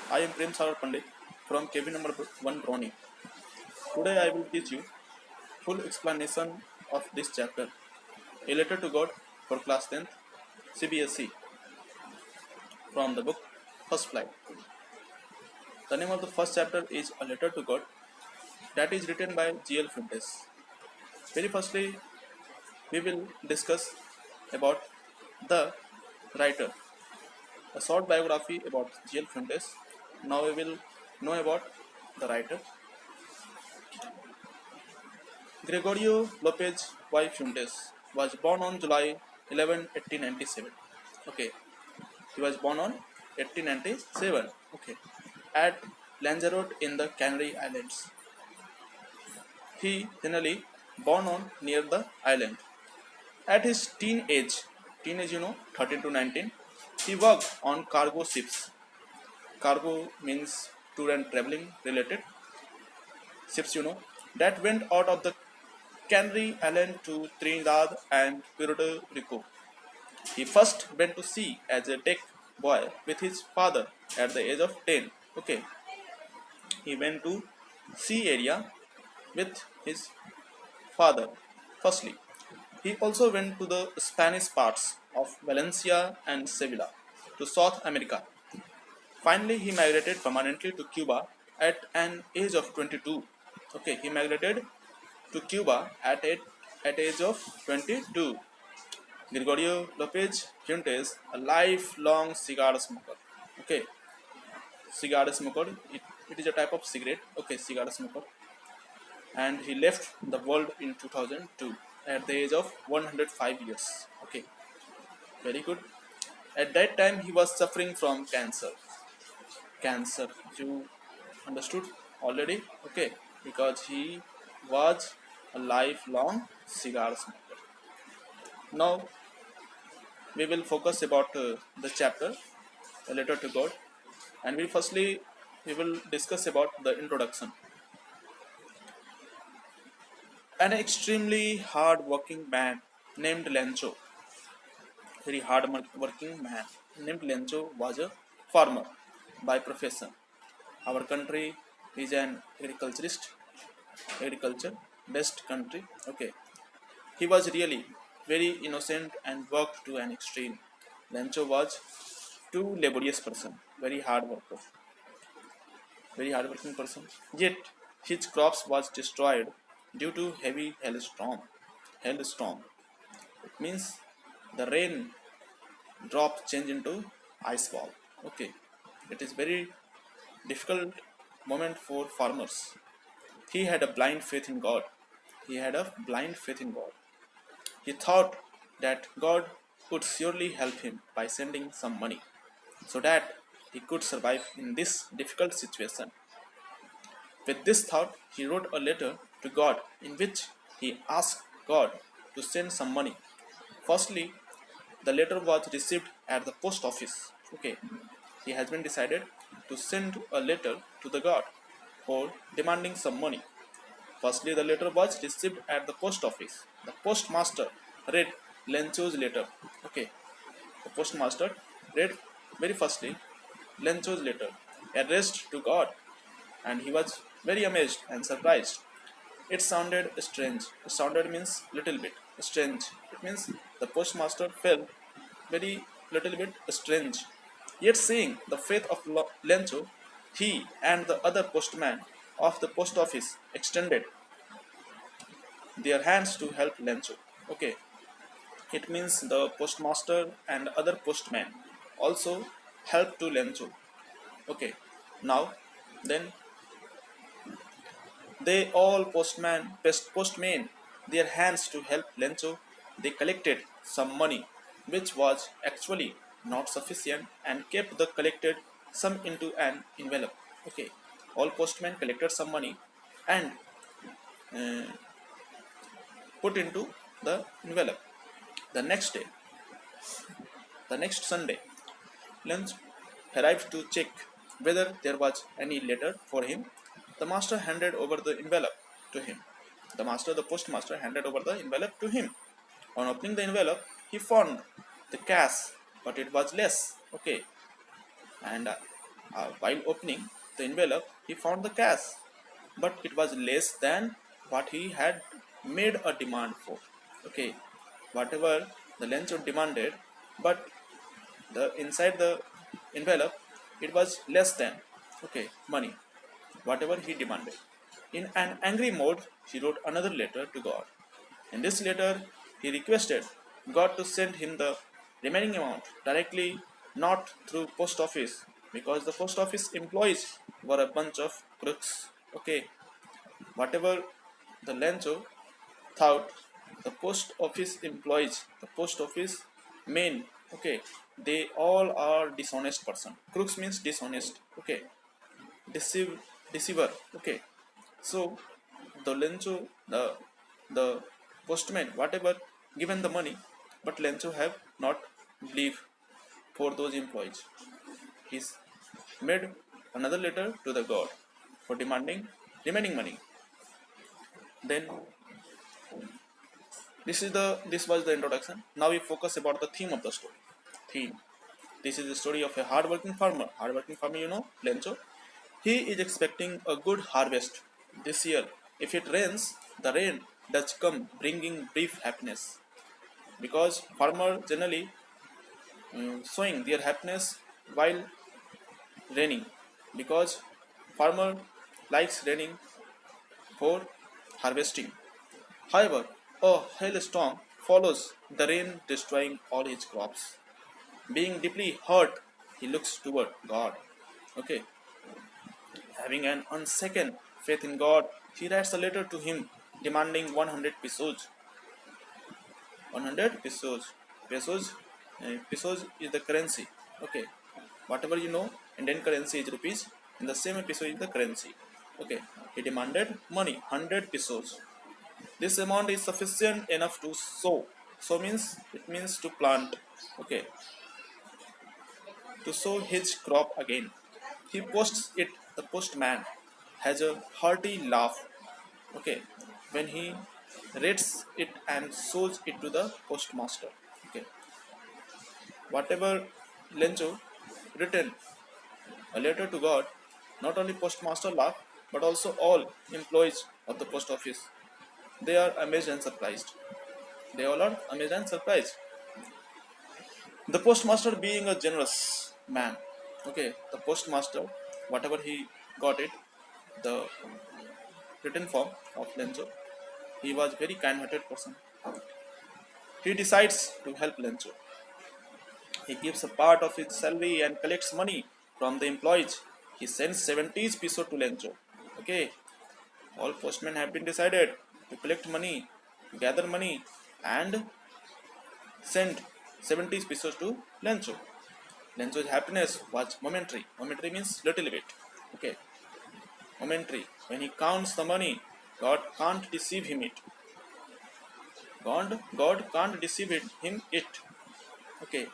I am Prem Sagar Pandit from KB number 1 Brownie. Today I will teach you full explanation of this chapter, A Letter to God for class 10th CBSE from the book First Flight. The name of the first chapter is A Letter to God, that is written by G.L. Fuentes. Very firstly, we will discuss about the writer, a short biography about G.L. Fuentes. Now we will know about the writer. Gregorio Lopez y Fuentes was born on July 11, 1897. Okay, he was born on 1897. Okay, at Lanzarote in the Canary Islands. He generally born on near the island. At his teenage 13 to 19, he worked on cargo ships. Cargo means tour and traveling related ships, that went out of the Canary Island to Trinidad and Puerto Rico. He first went to sea as a deck boy with his father at the age of 10. Okay, he went to sea area with his father. Firstly, he also went to the Spanish parts of Valencia and Sevilla to South America. Finally, he migrated permanently to Cuba at an age of 22. Okay, he migrated to Cuba at age of 22. Gregorio Lopez Fuentes, a lifelong cigar smoker. Okay, cigar smoker. It is a type of cigarette. Okay, cigar smoker. And he left the world in 2002 at the age of 105 years. Okay, very good. At that time, he was suffering from cancer. Cancer. You understood already? Okay, because he was a lifelong cigar smoker. Now we will focus about the chapter, A Letter to God, and we will discuss about the introduction. An extremely hard working man named Lencho, very hard working man named Lencho was a farmer by profession. Our country is an agriculture based country. Okay, he was really very innocent and worked to an extreme. Lencho was too laborious person, very hardworking person. Yet his crops was destroyed due to heavy hailstorm. Hailstorm. It means the rain drop change into ice ball. Okay. It is very difficult moment for farmers. He had a blind faith in God. He had a blind faith in God. He thought that God would surely help him by sending some money so that he could survive in this difficult situation. With this thought, he wrote a letter to God in which he asked God to send some money. Firstly, the letter was received at the post office. Okay, he has been decided to send a letter to the God for demanding some money. Firstly, the letter was received at the post office. The postmaster read Lencho's letter. Okay, the postmaster read very firstly Lencho's letter addressed to God, and he was very amazed and surprised. It sounded strange. It sounded means little bit strange. It means the postmaster felt very little bit strange. Yet seeing the faith of Lencho, he and the other postman of the post office extended their hands to help Lencho. Okay, it means the postmaster and other postman also helped to Lencho. Okay, now then they all postmen their hands to help Lencho. They collected some money, which was actually not sufficient, and kept the collected sum into an envelope. Okay, all postmen collected some money and uh, put into the envelope. The next day, the next Sunday, Lench arrived to check whether there was any letter for him. The master handed over the envelope to him. The postmaster, handed over the envelope to him. On opening the envelope, he found the cash, but it was less. Okay, and While opening the envelope, he found the cash, but it was less than what he had made a demand for. Okay, whatever the Lencho demanded, but the inside the envelope it was less than money, whatever he demanded. In an angry mode, he wrote another letter to God. In this letter, he requested God to send him the remaining amount directly, not through post office, because the post office employees were a bunch of crooks. Okay, whatever the Lencho thought, the post office employees, the post office men, okay, they all are dishonest person. Crooks means dishonest. Okay, deceive, deceiver. Okay, so the Lencho, the postman, whatever, given the money, but Lencho have not believe for those employees. He's made another letter to the god for demanding remaining money. Then this was the introduction. Now we focus about the theme of the story. Theme. This is the story of a hardworking farmer. Hardworking farmer, Lencho. He is expecting a good harvest this year. If it rains, the rain does come, bringing brief happiness. Because farmer generally showing their happiness while raining. Because farmer likes raining for harvesting. However, a hailstorm follows the rain, destroying all his crops. Being deeply hurt, he looks toward God. Okay, having an unshaken faith in God, he writes a letter to him demanding 100 pesos. 100 pesos. Pesos is the currency. Okay, whatever Indian currency is rupees. In the same peso is the currency. Okay, he demanded money, 100 pesos. This amount is sufficient enough to sow. Sow means it means to plant. Okay, to sow his crop again. He posts it. The postman has a hearty laugh. Okay, when he reads it and shows it to the postmaster. Okay, whatever Lencho written a letter to God, not only postmaster laugh, but also all employees of the post office. They are amazed and surprised. They all are amazed and surprised. The postmaster being a generous man. Okay, the postmaster, whatever he got it, the written form of Lencho, he was very kind-hearted person. He decides to help Lencho. He gives a part of his salary and collects money from the employees. He sends 70 peso to Lencho. Okay, all postmen have been decided to collect money, to gather money, and send 70 pesos to Lencho. Lencho's happiness was momentary. Momentary means little bit. Okay, momentary. When he counts the money, God can't deceive him it. God can't deceive him it. Okay,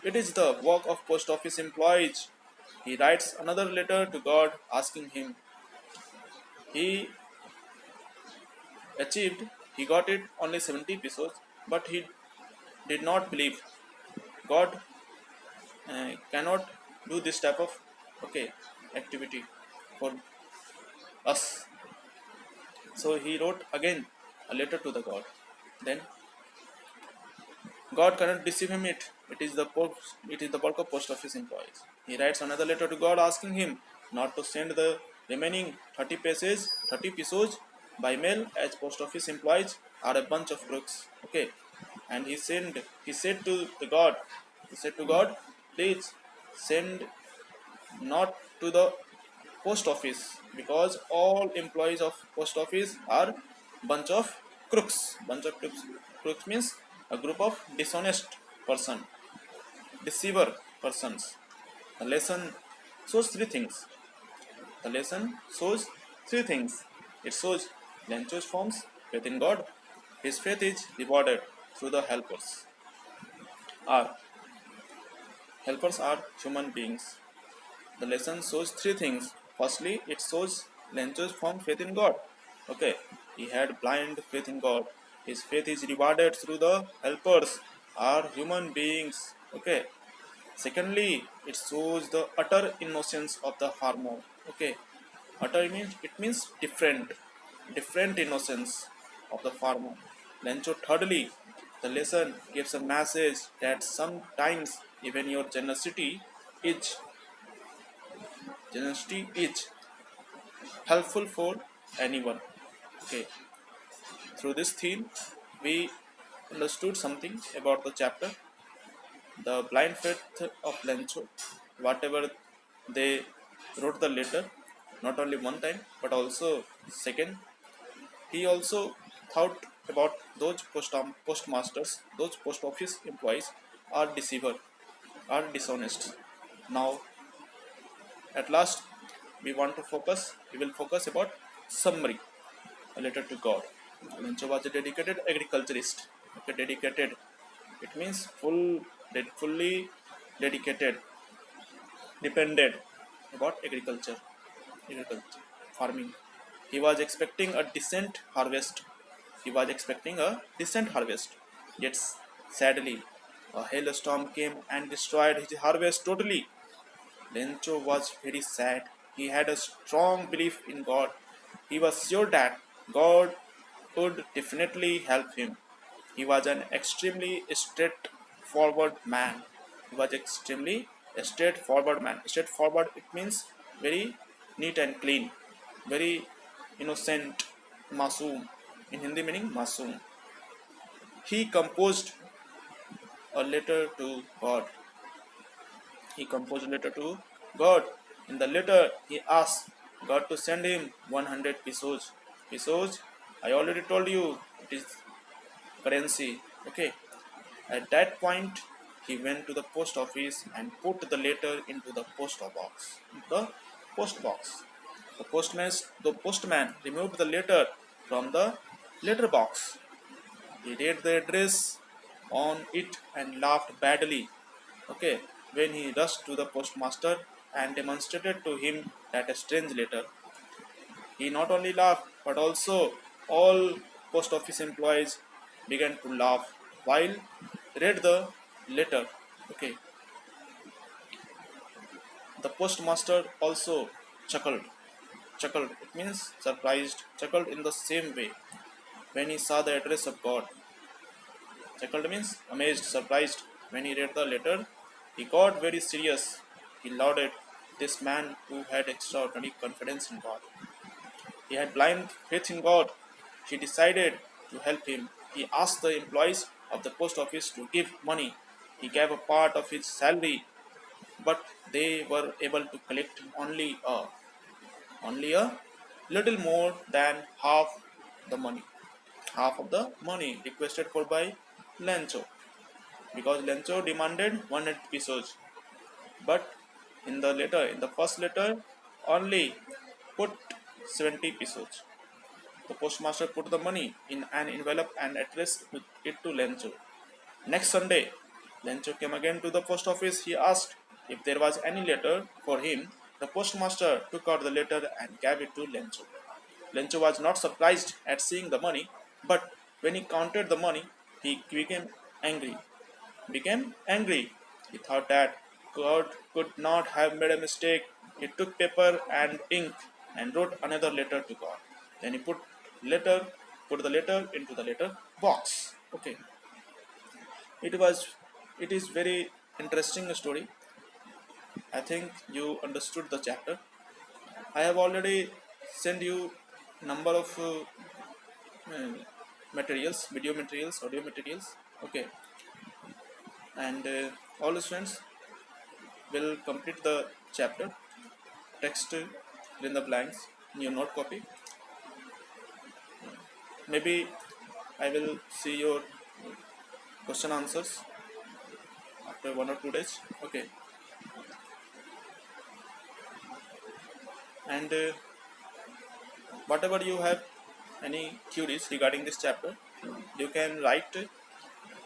it is the work of post office employees. He writes another letter to God asking him. He achieved, he got it only 70 pesos, but he did not believe. God cannot do this type of activity for us. So he wrote again a letter to the God. Then God cannot deceive him it is the work of post office employees. He writes another letter to God asking him not to send the remaining 30 pesos by mail, as post office employees are a bunch of crooks. Okay. And he said to the God, please send not to the post office, because all employees of post office are bunch of crooks. Bunch of crooks means a group of dishonest person, deceiver persons. The lesson shows three things. The lesson shows three things. It shows Lencho's forms faith in God. His faith is rewarded through the helpers. Are helpers are human beings. The lesson shows three things. Firstly, it shows Lencho's firm faith in God. Okay, he had blind faith in God. His faith is rewarded through the helpers are human beings. Okay. Secondly, it shows the utter innocence of the farmer. Okay, utter means it means different innocence of the farmer. Then so thirdly, the lesson gives a message that sometimes even your is generosity is helpful for anyone. Okay, through this theme, we understood something about the chapter, the blind faith of Lencho. Whatever they wrote the letter, not only one time but also second. He also thought about those postmasters, those post office employees are deceiver, are dishonest. Now, at last, we will focus about summary, a letter to God. Lencho was a dedicated agriculturist. Okay, dedicated. It means fully dedicated, depended about agriculture, farming. He was expecting a decent harvest. He was expecting a decent harvest. Yet, sadly, a hailstorm came and destroyed his harvest totally. Lencho was very sad. He had a strong belief in God. He was sure that God would definitely help him. He was an extremely straightforward man. He was extremely a straightforward man. Straightforward, it means very neat and clean, very innocent, masoom. In Hindi meaning masoom. He composed a letter to God. He composed a letter to God. In the letter, he asked God to send him 100 pesos. Pesos, I already told you, it is currency. Okay. At that point, he went to the post office and put the letter into the post box. The post box. The postman removed the letter from the letter box. He read the address on it and laughed badly. Okay, when he rushed to the postmaster and demonstrated to him that strange letter, he not only laughed but also all post office employees began to laugh while read the letter. Okay, the postmaster also chuckled. Chuckled, it means surprised, chuckled in the same way when he saw the address of God. Chuckled means amazed, surprised. When he read the letter, he got very serious. He lauded this man who had extraordinary confidence in God. He had blind faith in God. He decided to help him. He asked the employees of the post office to give money. He gave a part of his salary, but they were able to collect only a little more than the money, half of the money requested for by Lencho, because Lencho demanded 100 pesos. But in the first letter, only put 70 pesos. The postmaster put the money in an envelope and addressed it to Lencho. Next Sunday, Lencho came again to the post office. He asked if there was any letter for him. The postmaster took out the letter and gave it to Lencho. Lencho was not surprised at seeing the money, but when he counted the money, he angry. Became angry. He thought that God could not have made a mistake. He took paper and ink and wrote another letter to God. Then he letter put the letter into the letter box. Okay. It was it is very interesting story. I think you understood the chapter. I have already sent you number of uh, materials, video materials, audio materials. Okay, and all the students will complete the chapter. Text fill in the blanks in your note copy. Maybe I will see your question answers after 1 or 2 days. Okay, and whatever you have any queries regarding this chapter, you can write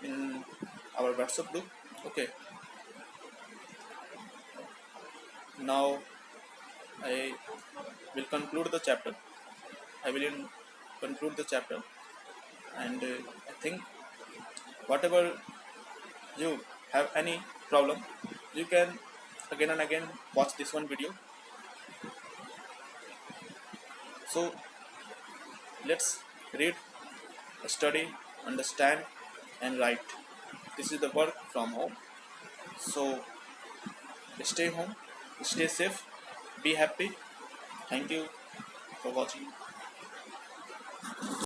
in our WhatsApp group. Okay, now I will conclude the chapter. I will conclude the chapter, and I think whatever you have any problem, You can again and again watch this one video. So let's read, study, understand, and write. This is the work from home. So stay home, stay safe, be happy. Thank you for watching.